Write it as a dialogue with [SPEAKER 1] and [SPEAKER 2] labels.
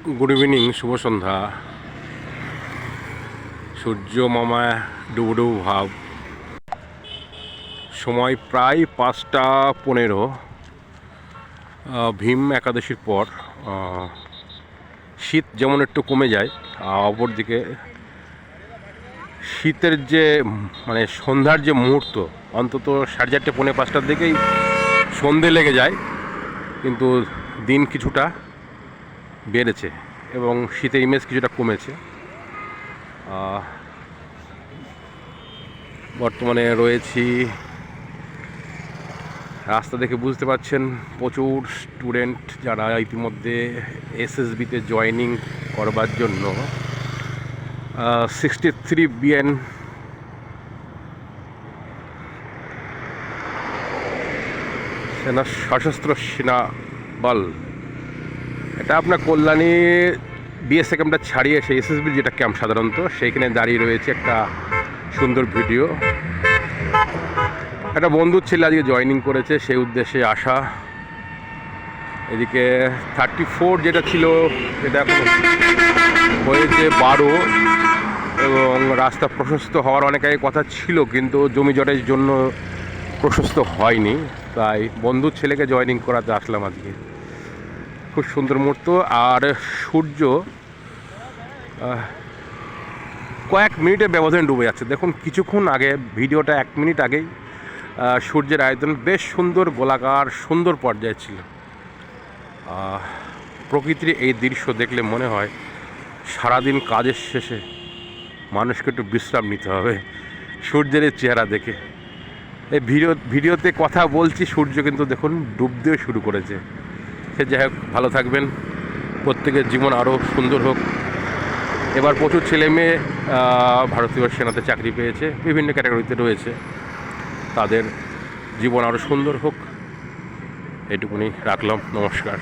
[SPEAKER 1] Good evening, শুভ সন্ধ্যা। সূর্য মামা ডুবু ভাব। সময় প্রায় 5টা 15। ভীম একাদশীর পর শীত যেমন একটু কমে যায়, অপরদিকে শীতের যে মানে সন্ধ্যার যে মুহূর্ত, অন্তত 4:30 পৌনে 5টার দিকেই সন্ধে লেগে যায়, কিন্তু দিন কিছুটা বেড়েছে এবং শীতের ইমেজ কিছুটা কমেছে। বর্তমানে রয়েছি রাস্তা দেখে বুঝতে পারছেন প্রচুর স্টুডেন্ট যারা ইতিমধ্যে এসএসবিতে জয়েনিং করবার জন্য 63 বিএন সেনা সশস্ত্র সেনা বল, এটা আপনার কল্যাণী বিএসএ ক্যাম্পটা ছাড়িয়ে সেই এসএসবির যেটা ক্যাম্প সাধারণত সেইখানে দাঁড়িয়ে রয়েছে একটা সুন্দর ভিডিও। একটা বন্ধুর ছেলে আজকে জয়েনিং করেছে, সেই উদ্দেশ্যে আসা। এদিকে 34 যেটা ছিল সেটা এখন হয়েছে 12 এবং রাস্তা প্রশস্ত হওয়ার অনেক আগে কথা ছিল, কিন্তু জমি জটের জন্য প্রশস্ত হয়নি। তাই বন্ধুর ছেলেকে জয়েনিং করাতে আসলাম আজকে। খুব সুন্দর মুহূর্ত। আর সূর্য কয়েক মিনিটের ব্যবধানে ডুবে যাচ্ছে। দেখুন, কিছুক্ষণ আগে ভিডিওটা 1 মিনিট আগেই সূর্যের আয়তন বেশ সুন্দর গোলাকার সুন্দর পর্যায়ে ছিল। প্রকৃতির এই দৃশ্য দেখলে মনে হয় সারাদিন কাজের শেষে মানুষকে একটু বিশ্রাম নিতে হবে সূর্যের এই চেহারা দেখে। এই ভিডিওতে কথা বলছি, সূর্য কিন্তু দেখুন ডুবতেও শুরু করেছে। সে যাই হোক, ভালো থাকবেন, প্রত্যেকের জীবন আরও সুন্দর হোক। এবার প্রচুর ছেলে মেয়ে ভারতীয় সেনাতে চাকরি পেয়েছে, বিভিন্ন ক্যাটাগরিতে রয়েছে, তাদের জীবন আরও সুন্দর হোক, এটুকুনি রাখলাম। নমস্কার।